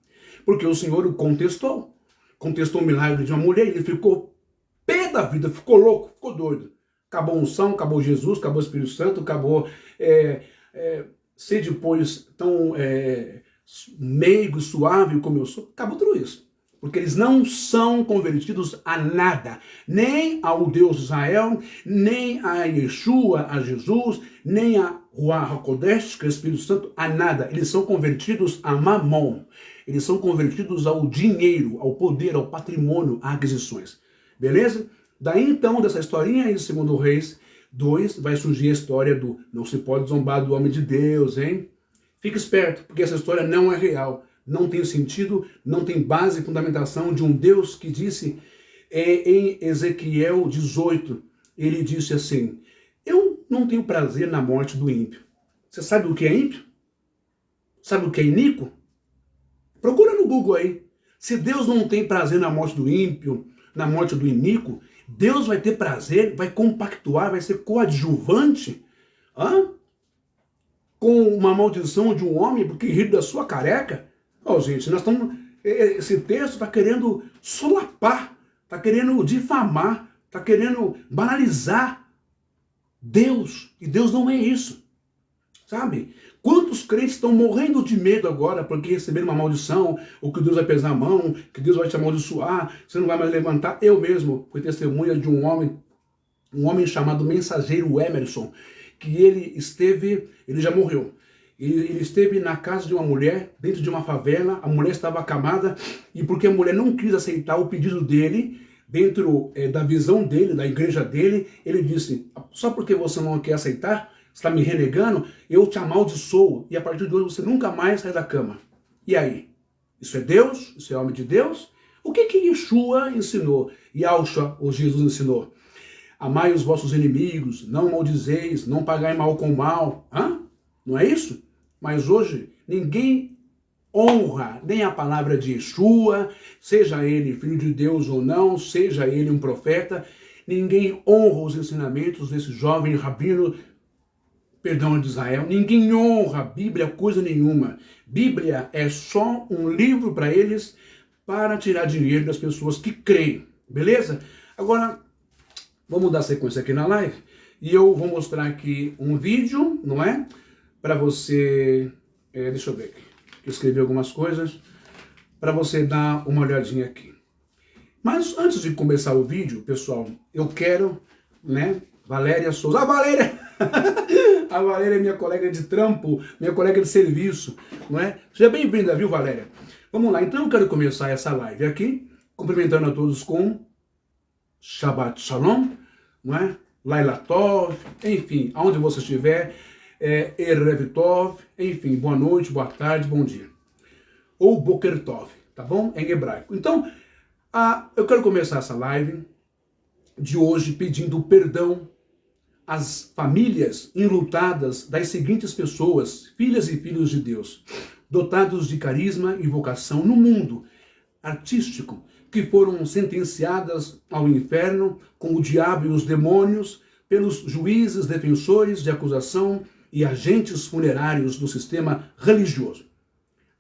Porque o senhor o contestou o milagre de uma mulher, ele ficou pé da vida, ficou louco, ficou doido. Acabou a unção, acabou Jesus, acabou o Espírito Santo, acabou ser depois tão meigo, suave como eu sou, acabou tudo isso. Porque eles não são convertidos a nada, nem ao Deus de Israel, nem a Yeshua, a Jesus, nem a Ruach HaKodesh, que é o Espírito Santo, a nada. Eles são convertidos a mamon, eles são convertidos ao dinheiro, ao poder, ao patrimônio, a aquisições. Beleza? Daí então, dessa historinha aí, segundo Reis 2, vai surgir a história do não se pode zombar do homem de Deus, hein? Fique esperto, porque essa história não é real. Não tem sentido, não tem base e fundamentação de um Deus que disse em Ezequiel 18, ele disse assim: eu não tenho prazer na morte do ímpio. Você sabe o que é ímpio? Sabe o que é iníquo? Procura no Google aí. Se Deus não tem prazer na morte do ímpio, na morte do iníquo, Deus vai ter prazer, vai compactuar, vai ser coadjuvante com uma maldição de um homem porque rir da sua careca? Gente, nós estamos. Esse texto está querendo solapar, está querendo difamar, está querendo banalizar Deus. E Deus não é isso. Sabe? Quantos crentes estão morrendo de medo agora porque receberam uma maldição, ou que Deus vai pesar a mão, que Deus vai te amaldiçoar, você não vai mais levantar? Eu mesmo fui testemunha de um homem chamado Mensageiro Emerson, que ele já morreu. Ele esteve na casa de uma mulher, dentro de uma favela, a mulher estava acamada, e porque a mulher não quis aceitar o pedido dele, dentro da visão dele, da igreja dele, ele disse: só porque você não quer aceitar, você está me renegando, eu te amaldiçoo, e a partir de hoje você nunca mais sai da cama. E aí? Isso é Deus? Isso é homem de Deus? O que Yeshua ensinou? Yahshua, ou Jesus ensinou? Amai os vossos inimigos, não maldizeis, não pagai mal com mal. Não é isso? Mas hoje ninguém honra nem a palavra de Yeshua, seja ele filho de Deus ou não, seja ele um profeta, ninguém honra os ensinamentos desse jovem rabino, de Israel. Ninguém honra a Bíblia, coisa nenhuma. Bíblia é só um livro para eles, para tirar dinheiro das pessoas que creem. Beleza? Agora, vamos dar sequência aqui na live, e eu vou mostrar aqui um vídeo, não é? Para você, deixa eu ver aqui, eu escrevi algumas coisas, para você dar uma olhadinha aqui. Mas antes de começar o vídeo, pessoal, eu quero, né, Valéria Souza, Valéria! A Valéria é minha colega de trampo, minha colega de serviço, não é? Seja bem-vinda, viu, Valéria? Vamos lá, então eu quero começar essa live aqui, cumprimentando a todos com Shabbat Shalom, não é? Laila Tov, enfim, aonde você estiver, Erev Tov, enfim, boa noite, boa tarde, bom dia. Ou Boker Tov, tá bom? Em hebraico. Então, eu quero começar essa live de hoje pedindo perdão às famílias enlutadas das seguintes pessoas, filhas e filhos de Deus, dotados de carisma e vocação no mundo artístico, que foram sentenciadas ao inferno com o diabo e os demônios pelos juízes, defensores de acusação e agentes funerários do sistema religioso.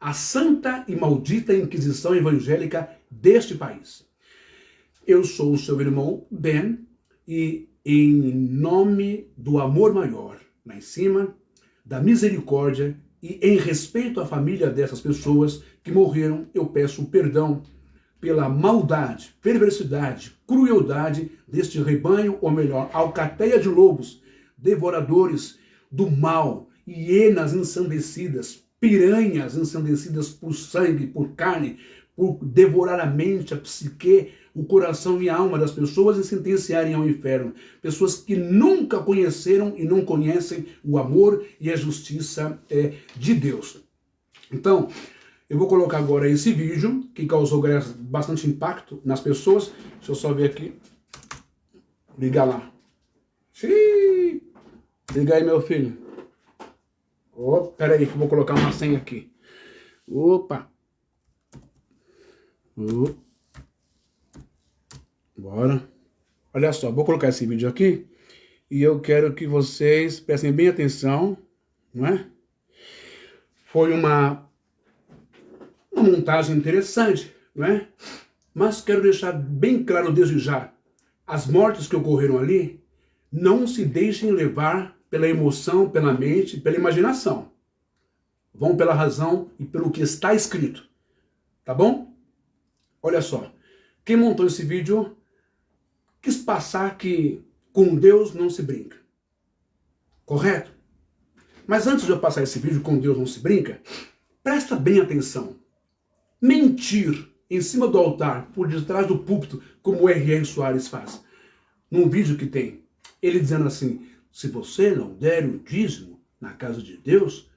A santa e maldita Inquisição evangélica deste país. Eu sou o seu irmão Ben e em nome do amor maior lá em cima, da misericórdia e em respeito à família dessas pessoas que morreram, eu peço perdão pela maldade, perversidade, crueldade deste rebanho, ou melhor, alcateia de lobos, devoradores do mal, hienas ensandecidas, piranhas ensandecidas por sangue, por carne, por devorar a mente, a psique, o coração e a alma das pessoas e sentenciarem ao inferno. Pessoas que nunca conheceram e não conhecem o amor e a justiça de Deus. Então, eu vou colocar agora esse vídeo, que causou bastante impacto nas pessoas. Deixa eu só ver aqui. Ligar lá. Xiii! Liga aí, meu filho. Oh, pera aí, que eu vou colocar uma senha aqui. Opa! Bora. Olha só, vou colocar esse vídeo aqui e eu quero que vocês prestem bem atenção, não é? Foi uma montagem interessante, não é? Mas quero deixar bem claro desde já, as mortes que ocorreram ali, não se deixem levar pela emoção, pela mente, pela imaginação. Vão pela razão e pelo que está escrito, tá bom? Olha só, quem montou esse vídeo quis passar que com Deus não se brinca. Correto? Mas antes de eu passar esse vídeo, com Deus não se brinca, presta bem atenção. Mentir em cima do altar, por detrás do púlpito, como o R.R. Soares faz. Num vídeo que tem, ele dizendo assim, se você não der o dízimo na casa de Deus,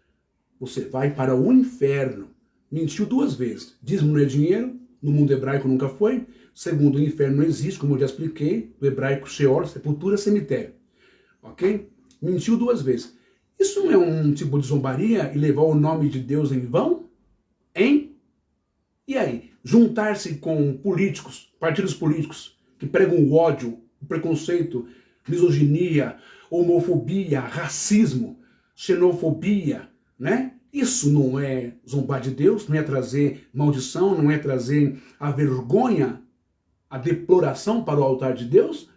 você vai para o inferno. Mentiu 2 vezes. Dízimo não é dinheiro, no mundo hebraico nunca foi. Segundo, o inferno não existe, como eu já expliquei, do hebraico Sheol, sepultura, cemitério. Ok? Mentiu 2 vezes. Isso não é um tipo de zombaria e levar o nome de Deus em vão? Hein? E aí? Juntar-se com políticos, partidos políticos, que pregam o ódio, o preconceito, misoginia, homofobia, racismo, xenofobia, né? Isso não é zombar de Deus, não é trazer maldição, não é trazer a vergonha, a deploração para o altar de Deus?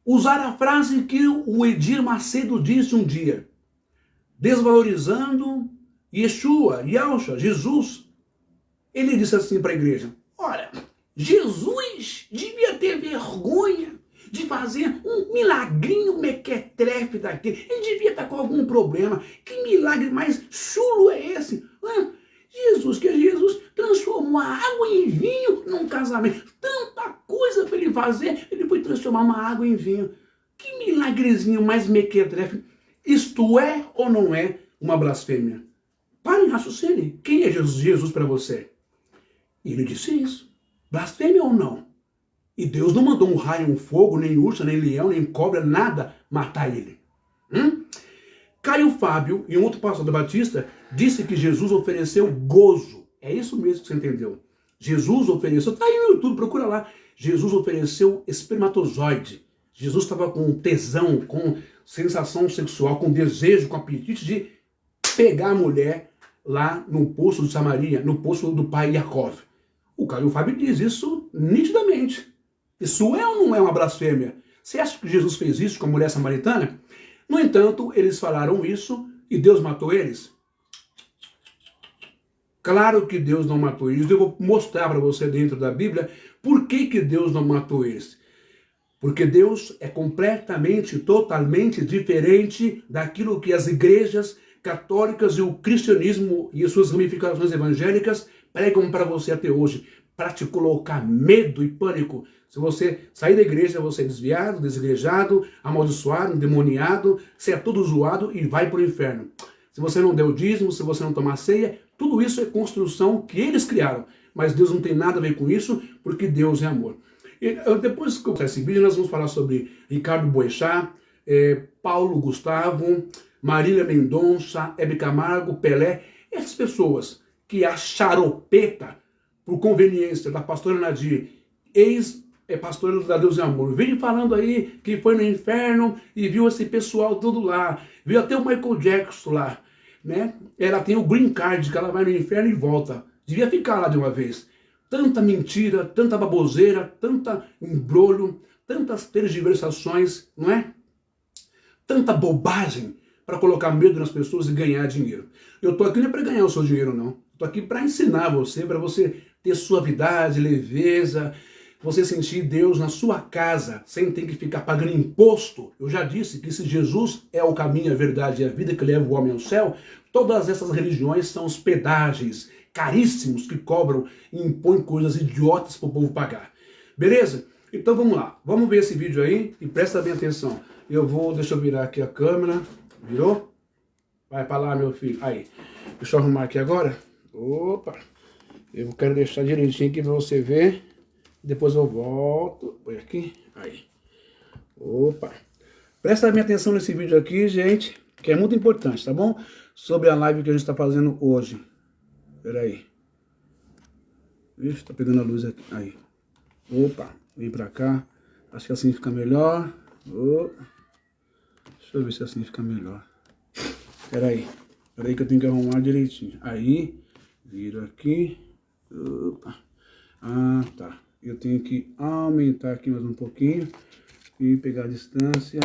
Usar a frase que o Edir Macedo disse um dia, desvalorizando Yeshua, Yahshua, Jesus. Ele disse assim para a igreja, olha, Jesus devia ter vergonha de fazer um milagrinho mequetrefe daquele. Ele devia estar com algum problema. Que milagre mais chulo é esse? Jesus transformou a água em vinho num casamento. Tanta coisa para ele fazer, ele foi transformar uma água em vinho. Que milagrezinho mais mequetrefe. Isto é ou não é uma blasfêmia? Pare e raciocine. Quem é Jesus para você? Ele disse isso. Blasfêmia ou não? E Deus não mandou um raio, um fogo, nem urso, nem leão, nem cobra, nada matar ele. Caio Fábio, em outro pastor da Batista, disse que Jesus ofereceu gozo. É isso mesmo que você entendeu. Jesus ofereceu, tá aí no YouTube, procura lá. Jesus ofereceu espermatozoide. Jesus estava com tesão, com sensação sexual, com desejo, com apetite de pegar a mulher lá no poço de Samaria, no poço do pai Yaakov. O Caio Fábio diz isso nitidamente. Isso é ou não é uma blasfêmia? Você acha que Jesus fez isso com a mulher samaritana? No entanto, eles falaram isso e Deus matou eles? Claro que Deus não matou eles. Eu vou mostrar para você dentro da Bíblia por que Deus não matou eles. Porque Deus é completamente, totalmente diferente daquilo que as igrejas católicas e o cristianismo e as suas ramificações evangélicas pregam para você até hoje, para te colocar medo e pânico. Se você sair da igreja, você é desviado, desigrejado, amaldiçoado, endemoniado, você é todo zoado e vai para o inferno. Se você não der o dízimo, se você não tomar ceia, Tudo isso é construção que eles criaram, mas Deus não tem nada a ver com isso, porque Deus é amor. E depois que eu começar esse vídeo, nós vamos falar sobre Ricardo Boechat, Paulo Gustavo, Marília Mendonça, Hebe Camargo, Pelé, essas pessoas que a charopeta, por conveniência da pastora Nadir, ex-pastora da Deus é Amor, vem falando aí que foi no inferno e viu esse pessoal tudo lá, viu até o Michael Jackson lá, né? Ela tem o green card, que ela vai no inferno e volta. Devia ficar lá de uma vez. Tanta mentira, tanta baboseira, tanta embrolho, tantas tergiversações, não é? Tanta bobagem para colocar medo nas pessoas e ganhar dinheiro. Eu tô aqui não é para ganhar o seu dinheiro, não. Tô aqui para ensinar você, para você ter suavidade, leveza, você sentir Deus na sua casa, sem ter que ficar pagando imposto. Eu já disse que se Jesus é o caminho, a verdade e a vida que leva o homem ao céu, todas essas religiões são hospedagens caríssimos que cobram e impõem coisas idiotas para o povo pagar. Beleza? Então vamos lá. Vamos ver esse vídeo aí e presta bem atenção. Deixa eu virar aqui a câmera. Virou? Vai para lá, meu filho. Aí. Deixa eu arrumar aqui agora. Opa. Eu quero deixar direitinho aqui para você ver. Depois eu volto. Põe aqui. Aí. Opa. Presta bem atenção nesse vídeo aqui, gente, que é muito importante, tá bom? Sobre a live que a gente está fazendo hoje. Espera aí. Ixi, tá pegando a luz aqui. Aí. Opa. Vem pra cá. Acho que assim fica melhor. Opa. Deixa eu ver se assim fica melhor. Espera aí. Espera aí que eu tenho que arrumar direitinho. Aí. Viro aqui. Opa. Ah, tá. Eu tenho que aumentar aqui mais um pouquinho. E pegar a distância.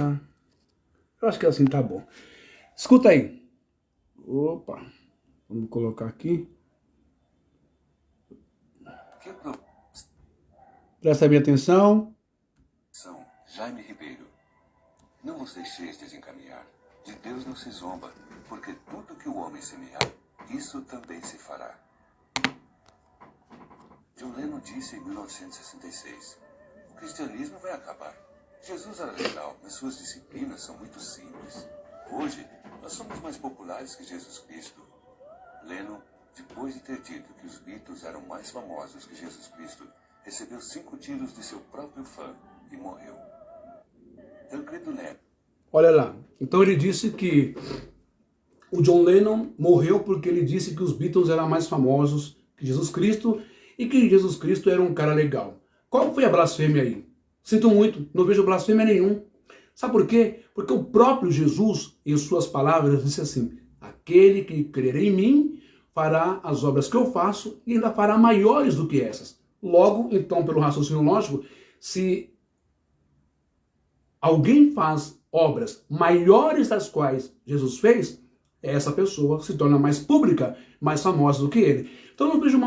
Eu acho que assim tá bom. Escuta aí. Opa. Vamos colocar aqui. Presta bem atenção. Jaime Ribeiro. Não vos deixeis desencaminhar. De Deus não se zomba, porque tudo que o homem semear, isso também se fará. John Lennon disse em 1966, o cristianismo vai acabar. Jesus era legal, mas suas disciplinas são muito simples. Hoje, nós somos mais populares que Jesus Cristo. Lennon, depois de ter dito que os Beatles eram mais famosos que Jesus Cristo, recebeu 5 tiros de seu próprio fã e morreu. Tancredo Neves. Olha lá. Então ele disse que o John Lennon morreu porque ele disse que os Beatles eram mais famosos que Jesus Cristo e que Jesus Cristo era um cara legal. Qual foi a blasfêmia aí? Sinto muito, não vejo blasfêmia nenhum. Sabe por quê? Porque o próprio Jesus, em suas palavras, disse assim: aquele que crer em mim fará as obras que eu faço e ainda fará maiores do que essas. Logo, então, pelo raciocínio lógico, se alguém faz obras maiores das quais Jesus fez, essa pessoa se torna mais pública, mais famosa do que ele. Então eu não vejo mal